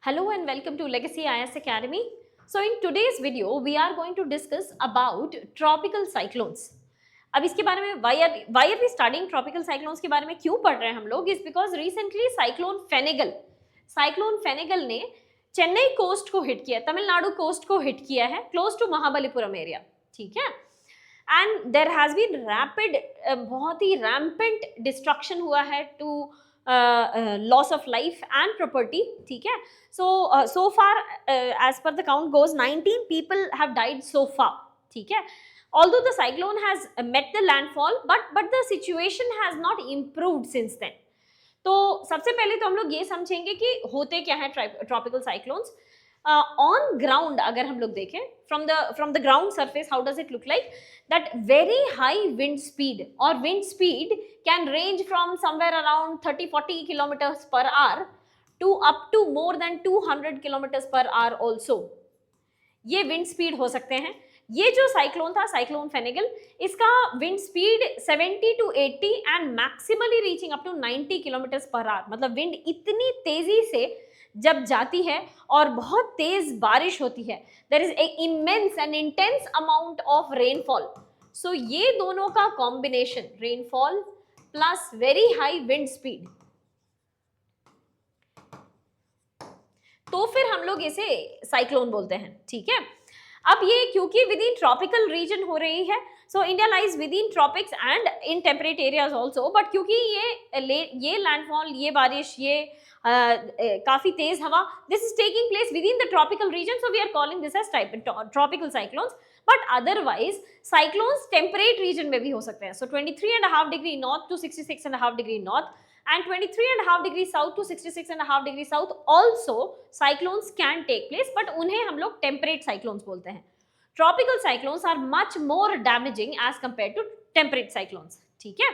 Hello and welcome to Legacy IS Academy. So in today's video, we are going to discuss about tropical cyclones. अब इसके बारे में why are we studying tropical cyclones के बारे में क्यों पढ़ रहे हैं हम लोग is because recently cyclone Fenegal ने चेन्नई कोस्ट को हिट किया, तमिलनाडु कोस्ट को हिट किया है, क्लोज टू महाबलीपुरम एरिया, ठीक है. And there has been rapid, बहुत ही रैम्पेंट डिस्ट्रक्शन हुआ है to loss of life and property, ठीक है. So far, as per the count goes, 19 people have died so far, ठीक है. Although the cyclone has met the landfall, but the situation has not improved since then. तो सबसे पहले तो हम लोग ये समझेंगे कि होते क्या है ट्रॉपिकल साइक्लोन्स. ऑन ग्राउंड अगर हम लोग देखें from the ground surface, how does it look like that very high wind speed, और wind speed can range from somewhere around 30-40 kilometres per hour to up to more than 200 kilometers per hour also. ये wind speed हो सकते हैं. ये जो cyclone था, cyclone Fengal, इसका wind speed 70 to 80 and maximally reaching up to 90 kilometres per hour. मतलब wind इतनी तेजी से जब जाती है और बहुत तेज बारिश होती है, there is a immense and intense amount of rainfall. So ये दोनों का combination, rainfall plus very high wind speed, तो फिर हम लोग इसे साइक्लोन बोलते हैं, ठीक है. अब ये क्योंकि विद इन ट्रॉपिकल रीजन हो रही है, so India lies within tropics and in temperate areas also, but क्योंकि ये लैंडफॉल, ये बारिश, ये काफी तेज हवा, this is taking place within the tropical region, so we are calling this as tropical cyclones. But otherwise cyclones temperate region में भी हो सकते हैं. So 23.5 degree north to 66.5 degree north and 23.5 degree south to 66.5 degree south also cyclones can take place, but उन्हें हम लोग temperate cyclones बोलते हैं. Tropical cyclones are much more damaging as compared to temperate cyclones, ठीक है.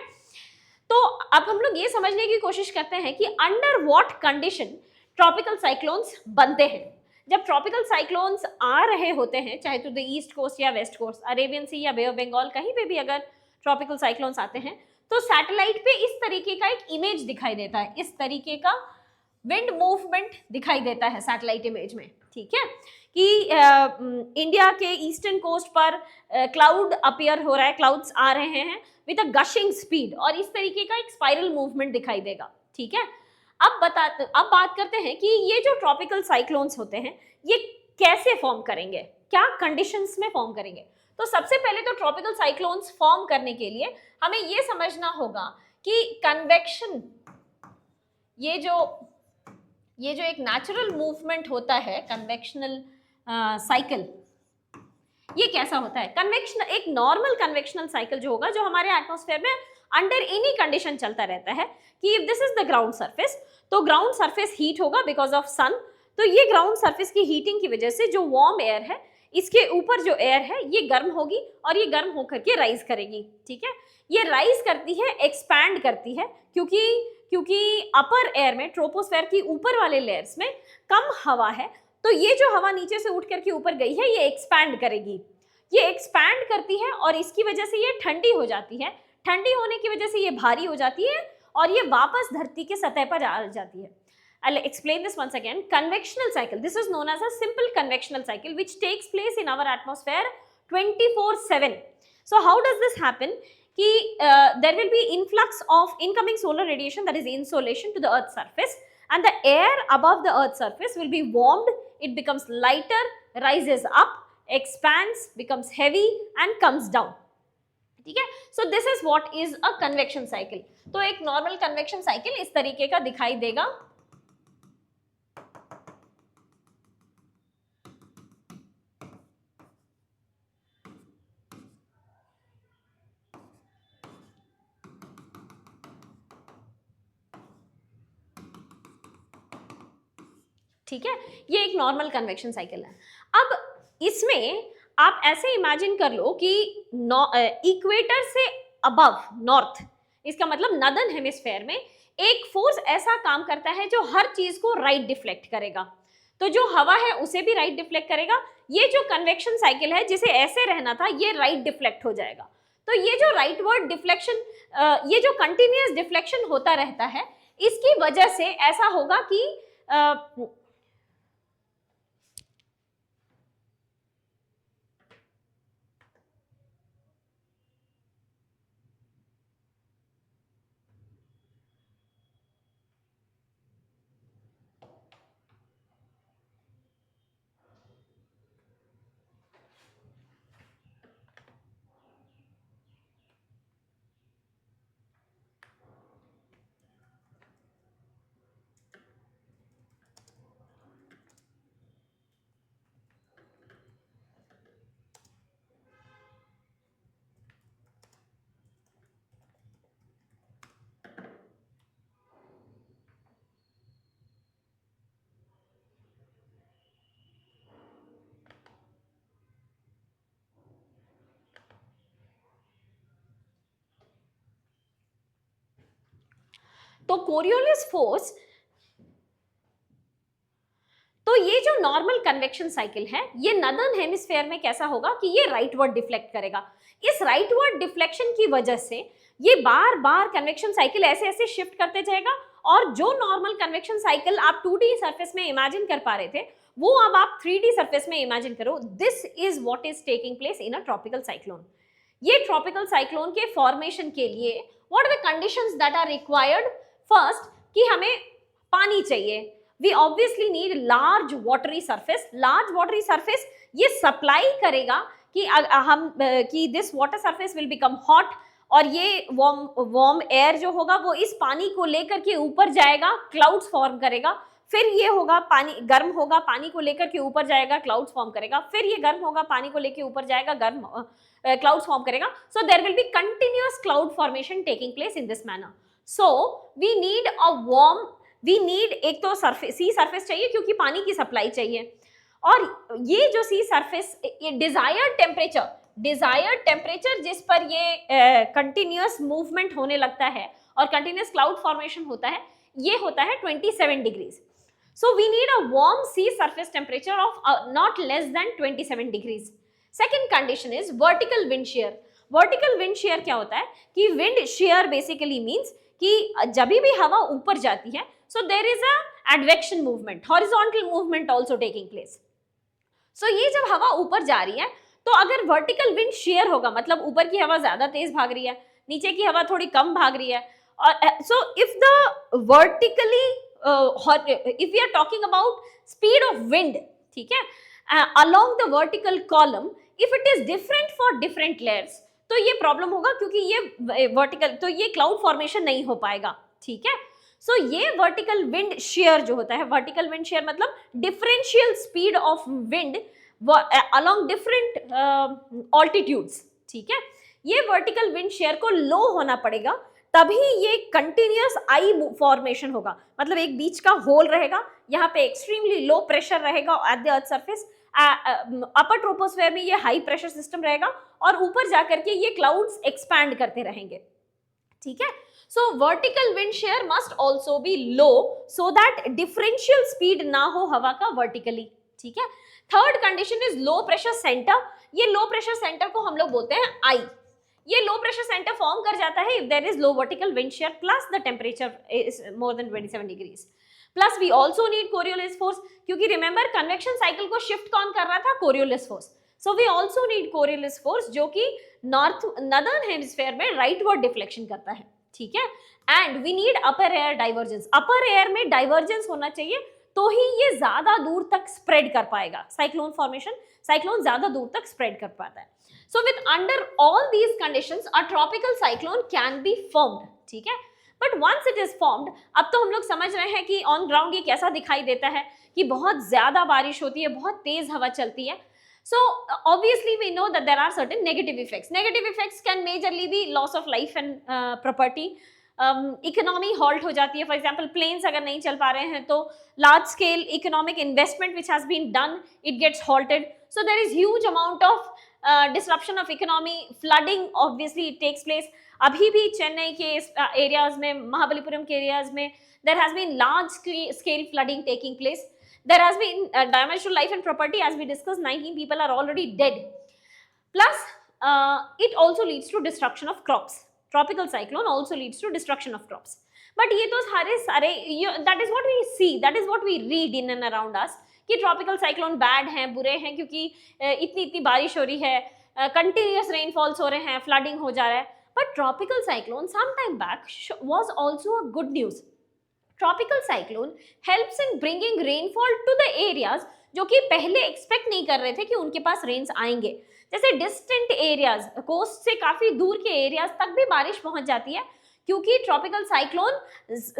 तो अब हम लोग ये समझने की कोशिश करते हैं कि under what condition tropical cyclones बनते हैं. जब ट्रॉपिकल साइक्लोन्स आ रहे होते हैं, चाहे तो द ईस्ट कोस्ट या वेस्ट कोस्ट, अरेबियन सी या बे ऑफ बंगाल, कहीं पे भी अगर ट्रॉपिकल साइक्लोन्स आते हैं, तो सैटेलाइट पे इस तरीके का एक इमेज दिखाई देता है, इस तरीके का विंड मूवमेंट दिखाई देता है सैटेलाइट इमेज में, ठीक है. कि इंडिया के ईस्टर्न कोस्ट पर क्लाउड अपीयर हो रहा है, क्लाउड्स आ रहे हैं विद अ गशिंग स्पीड, और इस तरीके का एक स्पाइरल मूवमेंट दिखाई देगा, ठीक है. अब बात करते हैं कि ये जो ट्रॉपिकल साइक्लोन्स होते हैं, ये कैसे फॉर्म करेंगे, क्या कंडीशंस में फॉर्म करेंगे. तो सबसे पहले तो ट्रॉपिकल साइक्लोन्स फॉर्म करने के लिए हमें ये समझना होगा कि कन्वेक्शन, ये जो एक नेचुरल मूवमेंट होता है, कन्वेक्शनल साइकिल, ये कैसा होता है. कन्वेक्शन, एक नॉर्मल कन्वेक्शनल साइकिल जो होगा, जो हमारे एटमॉस्फेयर में अंडर एनी कंडीशन चलता रहता है, कि if this is the ground surface, तो ग्राउंड सरफेस हीट होगा बिकॉज ऑफ सन. तो ये ग्राउंड सरफेस की हीटिंग की वजह से जो वार्म एयर है, इसके ऊपर जो एयर है, ये गर्म होगी और ये गर्म होकर के राइज करेगी, ठीक है. ये राइज करती है, एक्सपैंड करती है, क्योंकि अपर एयर में, ट्रोपोस्फेयर की ऊपर वाले लेयर्स में कम हवा है, तो ये जो हवा नीचे से उठ करके ऊपर गई है, ये एक्सपैंड करेगी, ये एक्सपैंड करती है, और इसकी वजह से ये ठंडी हो जाती है. ठंडी होने की वजह से ये भारी हो जाती है और ये वापस धरती के सतह पर आ जाती है. I'll explain this once again. Convectional cycle. This is known as a simple convectional cycle, which takes place in our atmosphere 24/7. So how does this happen? Ki there will be influx of incoming solar radiation, that is insolation, to the Earth's surface, and the air above the Earth's surface will be warmed. It becomes lighter, rises up, expands, becomes heavy, and comes down. ठीक है. So this is what is a convection cycle. तो एक normal convection cycle इस तरीके का दिखाई देगा. ठीक है, ये एक नॉर्मल कन्वेक्शन साइकिल है. अब इसमें आप ऐसे इमेजिन कर लो कि इक्वेटर से अबव नॉर्थ, इसका मतलब नदर्न हेमिस्फेयर में एक फोर्स ऐसा काम करता है जो हर चीज को राइट डिफ्लेक्ट करेगा. तो जो हवा है उसे भी राइट डिफ्लेक्ट करेगा. ये जो कन्वेक्शन साइकिल है, जिसे ऐसे रहना था, ये राइट डिफ्लेक्ट हो जाएगा. तो ये जो राइटवर्ड डिफ्लेक्शन, ये जो कंटिन्यूअस डिफ्लेक्शन होता रहता है, इसकी वजह से ऐसा होगा कि तो कोरियोलिस फोर्स, तो ये जो नॉर्मल कन्वेक्शन साइकिल है ये नदर्न हेमिस्फेयर में कैसा होगा कि ये राइटवर्ड डिफ्लेक्ट करेगा। इस राइटवर्ड डिफ्लेक्शन की वजह से ये बार बार कन्वेक्शन साइकिल ऐसे ऐसे शिफ्ट करते जाएगा, और जो नॉर्मल कन्वेक्शन साइकिल आप 2D सरफेस में इमेजिन कर पा रहे थे वो अब आप 3D सरफेस में इमेजिन करो। This is what is taking place in a tropical cyclone. ये ट्रॉपिकल साइक्लोन के फॉर्मेशन के लिए what are the conditions that are required? First कि हमें पानी चाहिए, we obviously need large watery surface. Large watery surface ये सप्लाई करेगा कि this water surface will become hot, और ये वार्म एयर जो होगा वो इस पानी को लेकर के ऊपर जाएगा, क्लाउड्स फॉर्म करेगा, फिर ये होगा पानी गर्म होगा, पानी को लेकर के ऊपर जाएगा, क्लाउड्स फॉर्म करेगा, फिर ये गर्म होगा, पानी को लेकर ऊपर जाएगा, गर्म क्लाउड्स फॉर्म करेगा। So there will be continuous cloud formation taking place in this manner. So we need a warm, we need, एक तो सी सरफेस चाहिए क्योंकि पानी की सप्लाई चाहिए, और ये जो सी सरफेस, ये डिजायर्ड टेम्परेचर जिस पर ये कंटिन्यूअस मूवमेंट होने लगता है और कंटिन्यूअस क्लाउड फॉर्मेशन होता है, ये होता है 27 degrees. So we need a warm sea surface temperature of not less than 27 degrees. Second condition is vertical wind shear. Vertical wind shear क्या होता है कि विंड शेयर बेसिकली मीन्स कि जब भी हवा ऊपर जाती है, so there is a advection movement, horizontal movement also taking place. So ये जब हवा ऊपर जा रही है तो अगर वर्टिकल विंड शेयर होगा, मतलब ऊपर की हवा ज्यादा तेज भाग रही है, नीचे की हवा थोड़ी कम भाग रही है, और so if the vertically if we are talking about speed of wind, ठीक है, along the vertical column, if it is different for different layers, तो ये प्रॉब्लम होगा क्योंकि ये वर्टिकल, तो ये क्लाउड फॉर्मेशन नहीं हो पाएगा, ठीक है। सो ये वर्टिकल विंड शेयर जो होता है, वर्टिकल विंड शेयर मतलब differential speed of wind along different altitudes, ठीक है। ये वर्टिकल विंड शेयर को लो होना पड़ेगा, तभी ये कंटिन्यूअस आई फॉर्मेशन होगा, मतलब एक बीच का होल रहेगा, यहाँ पे एक्सट्रीमली लो प्रेशर रहेगा at the earth surface, upper troposphere में ये हाई प्रेशर सिस्टम रहेगा, और ऊपर जाकर के ये क्लाउड्स एक्सपैंड करते रहेंगे, ठीक है। सो vertical wind share must also be low so that differential speed ना हो हवा का वर्टिकली, ठीक है। Third condition is low pressure centre. ये लो प्रेशर सेंटर को हम लोग बोलते हैं आई। ये लो प्रेशर सेंटर फॉर्म कर जाता है if there is low vertical wind shear plus the temperature is more than 27 degrees. Plus we also need Coriolis force, क्योंकि रिमेंबर कन्वेक्शन साइकिल को शिफ्ट कौन कर रहा था? Coriolis force. So we also need Coriolis force जो कि northern hemisphere में rightward deflection करता है, ठीक है। And we need upper air divergence. Upper air में डाइवर्जेंस होना चाहिए तो ही ये ज्यादा दूर तक स्प्रेड कर पाएगा साइक्लोन फॉर्मेशन, साइक्लोन ज्यादा दूर तक स्प्रेड कर पाता है। So with under all these conditions a tropical cyclone can be formed, ठीक है। But once it is formed, अब तो हम लोग समझ रहे हैं कि ऑन ग्राउंड ये कैसा दिखाई देता है कि बहुत ज्यादा बारिश होती है, बहुत तेज हवा चलती है। So obviously we know that there are certain negative effects. Negative effects can majorly be loss of life and property. Economy halt हो जाती है, फॉर एग्जाम्पल प्लेन्स अगर नहीं चल पा रहे हैं तो large scale economic investment which has been done it gets halted, so there is huge amount of disruption of economy, flooding obviously it takes place. अभी भी चेन्नई के एरियाज में, महाबलीपुरम के एरियाज में there has been large scale flooding taking place. There has been damage to life and property, as we discussed. 19 people are already dead. Plus, it also leads to destruction of crops. Tropical cyclone also leads to destruction of crops. But ये तो सारे that is what we see, that is what we read in and around us कि tropical cyclone bad हैं, बुरे हैं क्योंकि इतनी बारिश हो रही है, continuous rainfalls हो रहे हैं, flooding हो जा रहा है. But tropical cyclone some time back was also a good news. Tropical cyclone helps in bringing rainfall to the areas जो कि पहले एक्सपेक्ट नहीं कर रहे थे कि उनके पास रेन्स आएंगे, जैसे डिस्टेंट एरियाज, कोस्ट से काफी दूर के एरियाज तक भी बारिश पहुंच जाती है क्योंकि ट्रॉपिकल साइक्लोन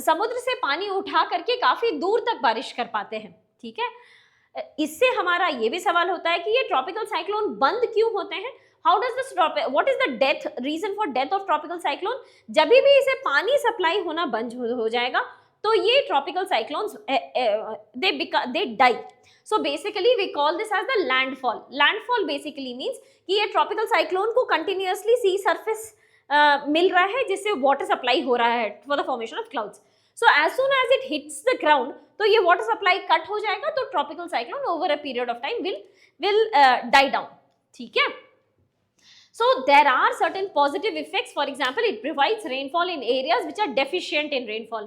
समुद्र से पानी उठा करके काफी दूर तक बारिश कर पाते हैं, ठीक है। इससे हमारा ये भी सवाल होता है कि ये ट्रॉपिकल साइक्लोन बंद क्यों होते हैं? How does this what is the death reason for death of tropical cyclone? जब भी इसे पानी सप्लाई होना बंद हो जाएगा तो ये tropical cyclones they die. So basically we call this as the landfall. Landfall basically means कि ये ट्रॉपिकल साइक्लोन को कंटिन्यूअसली सी सरफेस मिल रहा है जिससे वाटर सप्लाई हो रहा है for the formation of clouds. So as soon as it hits the ground तो ये वाटर सप्लाई कट हो जाएगा, तो tropical cyclone over a period of time will die down, ठीक है. So there are certain positive effects. For example, it provides rainfall in areas which are deficient in rainfall.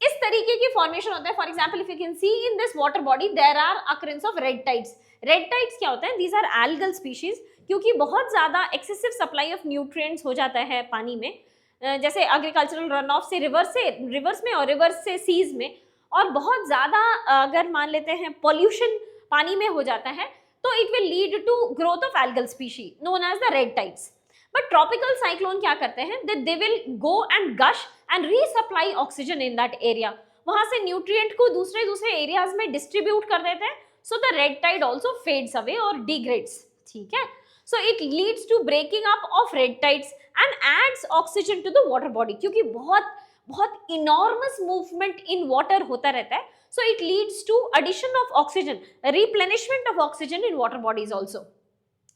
इस तरीके की formation होता है. For example if you can see in this water body there are occurrence of red tides. Red tides क्या होता है? These are algal species, क्योंकि बहुत ज्यादा एक्सेसिव सप्लाई ऑफ न्यूट्रिएंट्स हो जाता है पानी में, जैसे एग्रीकल्चरल रन ऑफ से रिवर्स में और रिवर्स से सीज में, और बहुत ज्यादा अगर मान लेते हैं पॉल्यूशन पानी में हो जाता है तो it will lead to growth of algal species known as the red tides. But tropical cyclone क्या करते हैं? They will go and gush and resupply oxygen in that area. वहां से न्यूट्रिएंट को दूसरे एरियाज में डिस्ट्रीब्यूट कर देते हैं. So the red tide also fades away और डिग्रेड्स, ठीक है. So it leads to breaking up of red tides and adds oxygen to the water body, क्योंकि बहुत इनॉर्मस मूवमेंट इन वाटर होता रहता है. So it leads to addition of oxygen, replenishment of oxygen in water bodies also,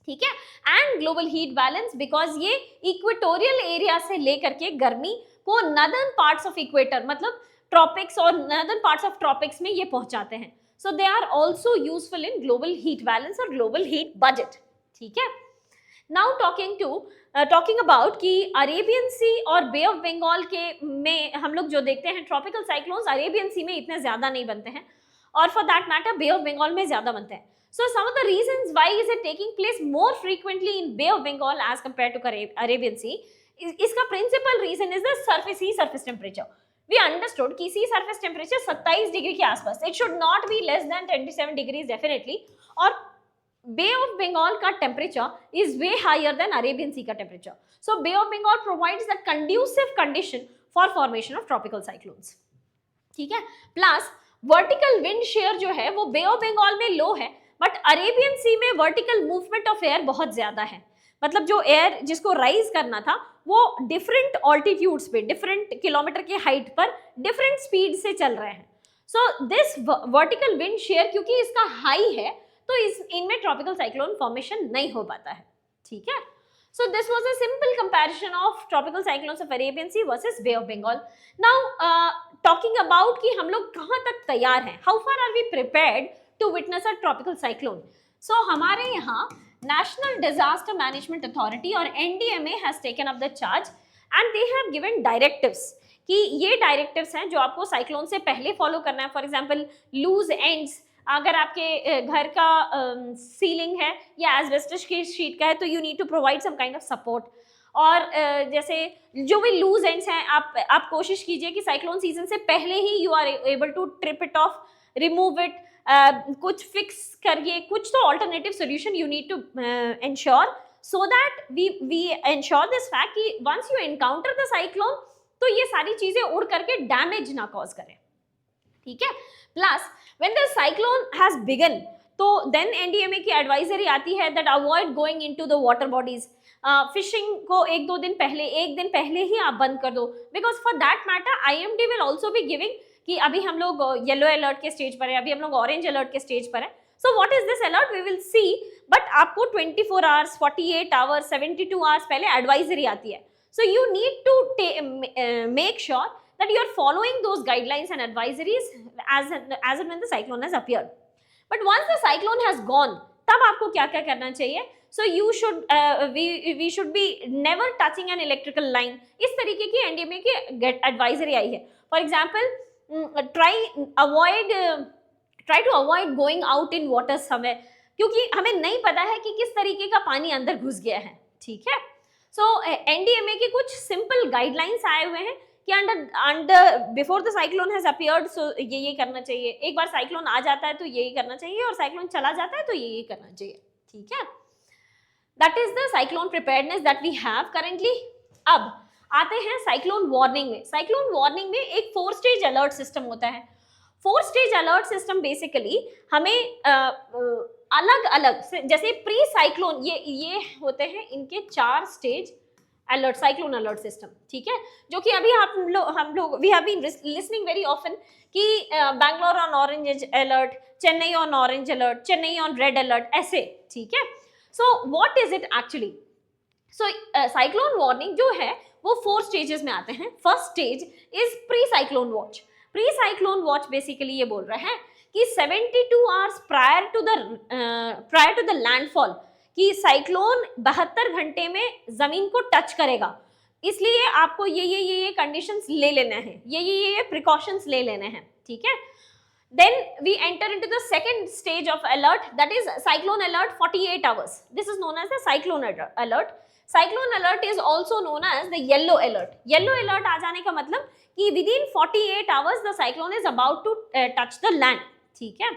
ठीक है. And global heat balance, because ये equatorial area से लेकर के गर्मी को नदर्न पार्ट्स ऑफ इक्वेटर, मतलब ट्रॉपिक्स और नदर्न पार्ट्स ऑफ ट्रॉपिक्स में ये पहुंचाते हैं. So they are also useful in global heat balance और ग्लोबल हीट बजट, ठीक है. नाउ टॉकिंग अबाउट कि अरेबियन सी और बे ऑफ बंगाल के में हम लोग जो देखते हैं ट्रॉपिकल साइक्लोन्स अरेबियन सी में इतने ज्यादा नहीं बनते हैं, और for that matter Bay of Bengal में ज्यादा बनते हैं. So some of the reasons why is it taking place more frequently in Bay of Bengal as compare to Arabian Sea, इसका principal reason is the surface temperature. We understood कि sea surface temperature 27 degree के आसपास, it should not be less than 27 degrees definitely, और Bay of Bengal का temperature is way higher than Arabian Sea का temperature. So Bay of Bengal provides the conducive condition for formation of tropical cyclones, ठीक है. Plus vertical wind share जो है वो बे of Bengal में लो है, बट अरेबियन सी में वर्टिकल मूवमेंट ऑफ एयर बहुत ज्यादा है. मतलब जो एयर जिसको राइज करना था वो डिफरेंट ऑल्टीट्यूड्स पे, डिफरेंट किलोमीटर के हाइट पर डिफरेंट स्पीड से चल रहे हैं. So this vertical wind share क्योंकि इसका हाई है तो इनमें ट्रॉपिकल साइक्लोन फॉर्मेशन नहीं हो पाता है, ठीक है. So this was a simple comparison of tropical cyclones of Arabian Sea versus Bay of Bengal. Now talking about कि हम लोग कहाँ तक तैयार हैं, how far are we prepared to witness a tropical cyclone. So हमारे यहाँ नेशनल डिजास्टर मैनेजमेंट अथॉरिटी और NDMA has taken up the charge and they have given directives कि ये डायरेक्टिव्स हैं जो आपको साइक्लोन से पहले फॉलो करना है. फॉर एग्जाम्पल लूज एंड्स, अगर आपके घर का सीलिंग है या एस्बेस्टस की शीट का है तो you need to provide some kind of support. और जैसे जो भी लूज एंड्स हैं आप कोशिश कीजिए कि साइक्लोन सीजन से पहले ही you are able to trip it off, remove it, कुछ फिक्स करिए, कुछ तो alternative solution you need to ensure so that we ensure this fact कि once you encounter the cyclone तो ये सारी चीजें उड़ करके डैमेज ना कॉज करें, ठीक है. Plus when the cyclone has begun तो then NDMA की एडवाइजरी आती है that avoid going into the water bodies. Fishing को एक दिन पहले ही आप बंद कर दो, because for that matter IMD will also be giving कि अभी हम लोग येलो अलर्ट के स्टेज पर है, अभी हम लोग ऑरेंज अलर्ट के स्टेज पर है. So what is this alert we will see, but आपको 24 hours, 48 hours, 72 hours पहले एडवाइजरी आती है. So you need to make sure that you are following those guidelines and advisories as and when the cyclone has appeared. But once the cyclone has gone, तब आपको क्या क्या करना चाहिए? So you should we should be never touching an electrical line. इस तरीके की NDMA की advisory आई है. For example, try to avoid going out in water somewhere, क्योंकि हमें नहीं पता है कि किस तरीके का पानी अंदर घुस गया है, ठीक है. So NDMA के कुछ simple guidelines आए हुए हैं कि under before the cyclone has appeared so ये करना चाहिए, एक बार साइक्लोन आ जाता है तो यही करना चाहिए, और साइक्लोन चला जाता है तो यही करना चाहिए, ठीक है. That is the cyclone preparedness that we have currently. अब आते हैं साइक्लोन वार्निंग में. साइक्लोन वार्निंग में एक 4 स्टेज अलर्ट सिस्टम होता है. 4 स्टेज अलर्ट सिस्टम बेसिकली हमें अलग अलग, जैसे प्री साइक्लोन ये होते हैं, इनके 4 stage alert, cyclone alert system, ठीक है, जो कि अभी हम लोग we have been listening very often कि Bangalore on orange alert, Chennai on orange alert, Chennai on red alert, ऐसे, ठीक है. So what is it actually? So cyclone warning जो है वो 4 स्टेजेस में आते हैं. First stage is pre cyclone watch. Pre cyclone watch basically ये बोल रहा है कि 72 hours prior to the landfall कि साइक्लोन 72 घंटे में जमीन को टच करेगा, इसलिए आपको ये कंडीशंस ले लेने हैं, ये प्रिकॉशंस ले लेने हैं. ठीक है. Then we enter into the second stage of alert, that is cyclone alert 48 hours. This is known as the cyclone alert. Cyclone alert is also known as the yellow alert. Yellow alert आ जाने का मतलब कि within 48 hours the cyclone is about to touch the land. ठीक है.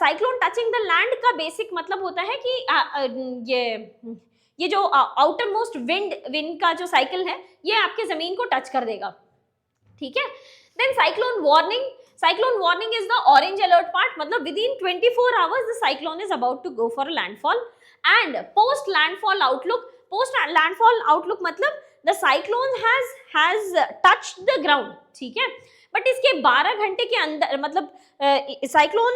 Cyclone touching the land का basic मतलब होता है कि ये जो आउटर मोस्ट विंड का जो साइकिल है ये आपके जमीन को टच कर देगा. ठीक है. Then cyclone warning is the orange alert part, मतलब within 24 hours the cyclone is about to go for landfall. And post landfall outlook मतलब the cyclone has touched the ground. ठीक है. बट इसके 12 घंटे के अंदर मतलब cyclone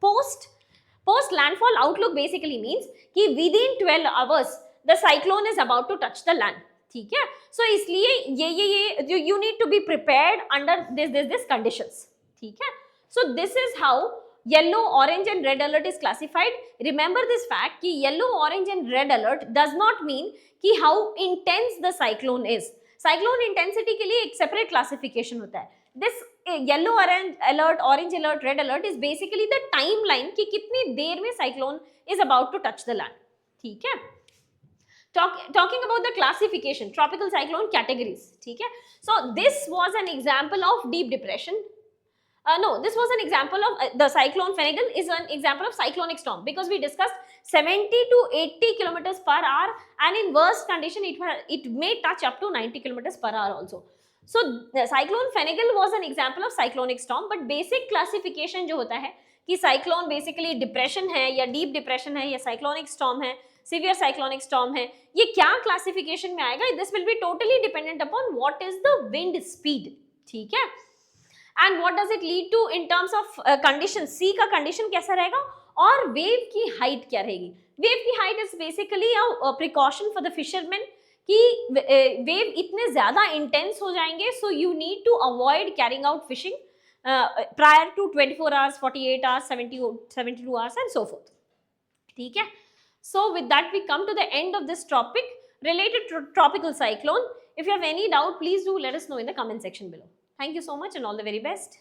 post landfall outlook basically means कि within 12 hours the cyclone is about to touch the land. ठीक है. सो इसलिए ये you need to be prepared under this conditions. ठीक है. So this is how yellow, orange and red alert is classified. Remember this fact कि yellow, orange and red alert does not mean कि how intense the cyclone is. Cyclone intensity के लिए एक separate classification होता है. This yellow alert, orange alert, red alert is basically the timeline कि कितनी देर में cyclone is about to touch the land. ठीक है. Talking about the classification, tropical cyclone categories. ठीक है. So this was an example of deep depression. No, this was an example of the cyclone Fenegal is an example of cyclonic storm because we discussed 70 to 80 kilometers per hour and in worst condition it may touch up to 90 kilometers per hour also. So the cyclone Fenegal was an example of cyclonic storm, but basic classification जो होता है कि cyclone basically depression है या deep depression है या cyclonic storm है, severe cyclonic storm है, ये क्या classification में आएगा? This will be totally dependent upon what is the wind speed. ठीक है. And what does it lead to in terms of condition? C का condition कैसा रहेगा और wave की height क्या रहेगी? Wave की height is basically a precaution for the fishermen कि wave इतने ज़्यादा intense हो जाएंगे, so you need to avoid carrying out fishing prior to 24 hours, 48 hours, 72 hours and so forth. ठीक है. So with that we come to the end of this topic related to tropical cyclone. If you have any doubt, please do let us know in the comment section below. Thank you so much and all the very best.